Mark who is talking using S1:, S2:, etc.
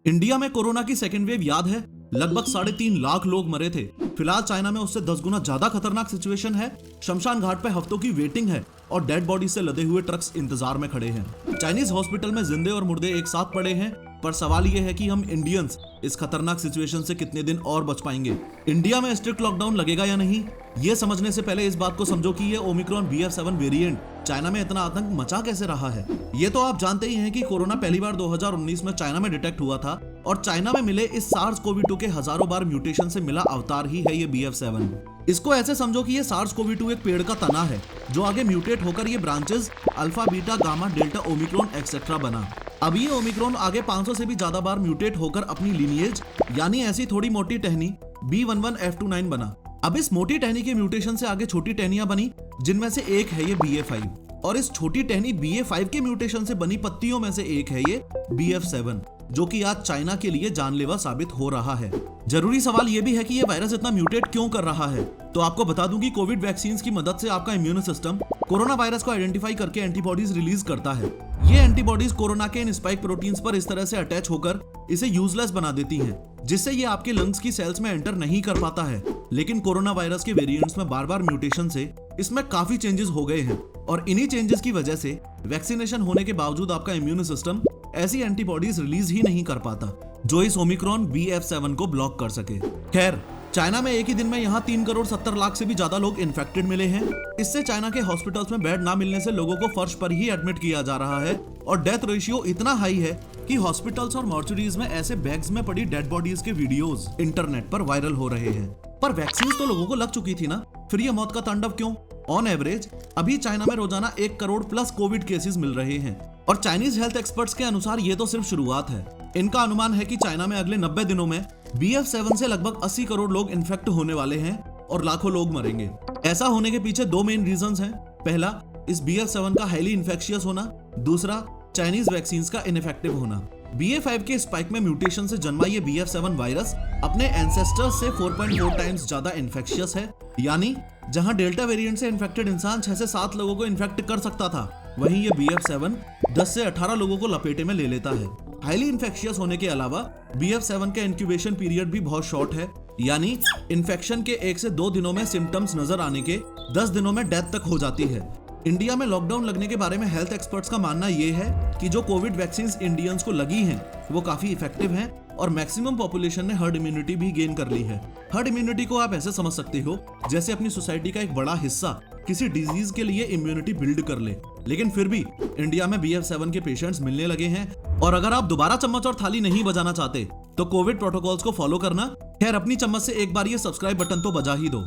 S1: India में corona की second wave याद है? लगभग 3.5 लाख लोग मरे थे। फिलहाल चाइना में उससे 10 गुना ज्यादा खतरनाक सिचुएशन है। शमशान घाट पे हफ्तों की वेटिंग है और डेड बॉडी से लदे हुए ट्रक्स इंतजार में खड़े हैं। चाइनीज हॉस्पिटल में जिंदे और मुर्दे एक साथ पड़े हैं। पर सवाल यह है कि हम इंडियंस इस खतरनाक सिचुएशन से कितने दिन और बच पाएंगे। इंडिया में स्ट्रिक्ट लॉकडाउन लगेगा या नहीं, ये समझने से पहले इस बात को समझो कि ये ओमिक्रॉन BF.7 वेरिएंट चाइना में इतना आतंक मचा कैसे रहा है। ये तो आप जानते ही हैं कि कोरोना पहली बार 2019 में चाइना में डिटेक्ट हुआ था और चाइना में मिले इस SARS-CoV-2 के हजारों बार म्यूटेशन से मिला अवतार ही है ये BF.7। इसको ऐसे समझो कि ये SARS-CoV-2 एक पेड़ का तना है जो आगे म्यूटेट होकर ये branches alpha, beta, gamma, delta, Omicron etcetera बना। अब ये ओमिक्रॉन आगे 500 से भी ज्यादा बार म्यूटेट होकर अपनी लिनिएज यानी ऐसी थोड़ी मोटी टहनी B11F29 बना। अब इस मोटी टहनी के म्यूटेशन से आगे छोटी टहनियां बनी जिनमें से एक है ये BA5 और इस छोटी टहनी BA5 के म्यूटेशन से बनी पत्तियों में से एक है ये BF7 जो कि आज चाइना के लिए जानलेवा साबित हो रहा है। जरूरी सवाल ये भी है कि ये वायरस इतना म्यूटेट क्यों कर रहा है। तो आपको बता दूं कि कोविड वैक्सीन की मदद से आपका इम्यून सिस्टम कोरोना वायरस को आइडेंटिफाई करके एंटीबॉडीज रिलीज करता है। ये एंटीबॉडीज कोरोना के इन स्पाइक प्रोटीन्स पर इस तरह से अटैच होकर इसे यूजलेस बना देती हैं, जिससे ये आपके लंग्स की सेल्स में एंटर नहीं कर पाता है। लेकिन कोरोना वायरस के वेरिएंट्स में बार बार म्यूटेशन से इसमें काफी चेंजेस हो गए हैं और इन्हीं चेंजेस की वजह से वैक्सीनेशन होने के बावजूद आपका इम्यून सिस्टम ऐसी एंटीबॉडीज रिलीज ही नहीं कर पाता जो इस ओमिक्रॉन BF.7 को ब्लॉक कर सके। खैर, चाइना में एक ही दिन में यहाँ 3 करोड़ 70 लाख से भी ज्यादा लोग इन्फेक्टेड मिले हैं। इससे चाइना के हॉस्पिटल्स में बेड ना मिलने से लोगों को फर्श पर ही एडमिट किया जा रहा है और डेथ रेशियो इतना हाई है कि हॉस्पिटल्स और मॉर्चुरीज में ऐसे बैग्स में पड़ी डेड बॉडीज के वीडियोस इंटरनेट पर वायरल हो रहे हैं। पर वैक्सीन तो लोगों को लग चुकी थी ना, फिर ये मौत का तांडव क्यों? ऑन एवरेज अभी चाइना में रोजाना 1 करोड़ प्लस कोविड केसेस मिल रहे हैं और चाइनीज हेल्थ एक्सपर्ट्स के अनुसार ये तो सिर्फ शुरुआत है। इनका अनुमान है कि चाइना में अगले 90 दिनों में BF.7 से लगभग 80 करोड़ लोग इन्फेक्ट होने वाले हैं और लाखों लोग मरेंगे। ऐसा होने के पीछे 2 मेन रीजंस हैं। पहला, इस BF.7 का हाईली इन्फेक्शियस होना, दूसरा चाइनीज वैक्सीन का इनइफेक्टिव होना। BA5 के स्पाइक में म्यूटेशन से जन्मा ये BF.7 वायरस अपने एंसेस्टर्स से 4.4 टाइम्स ज्यादा इन्फेक्शियस है। यानी जहां डेल्टा वेरिएंट से इन्फेक्टेड इंसान 6 से 7 लोगों को इन्फेक्ट कर सकता था, वहीं ये BF.7 10 से 18 लोगों को लपेटे में ले लेता है। हाईली इन्फेक्शियस होने के अलावा BF.7 का इंक्यूबेशन पीरियड भी बहुत शॉर्ट है, यानी इन्फेक्शन के 1 से 2 दिनों में सिम्टम्स नजर आने के 10 दिनों में डेथ तक हो जाती है। इंडिया में लॉकडाउन लगने के बारे में हेल्थ एक्सपर्ट्स का मानना यह है कि जो कोविड वैक्सीन इंडियंस को लगी हैं वो काफी इफेक्टिव हैं और मैक्सिमम पॉपुलेशन ने हर्ड इम्यूनिटी भी गेन कर ली है। हर्ड इम्यूनिटी को आप ऐसे समझ सकते हो जैसे अपनी सोसाइटी का एक बड़ा हिस्सा किसी डिजीज के लिए इम्यूनिटी बिल्ड कर ले। लेकिन फिर भी इंडिया में BF.7 के पेशेंट्स मिलने लगे हैं और अगर आप दोबारा चम्मच और थाली नहीं बजाना चाहते तो कोविड प्रोटोकॉल्स को फॉलो करना। खैर, अपनी चम्मच से एक बार ये सब्सक्राइब बटन तो बजा ही दो।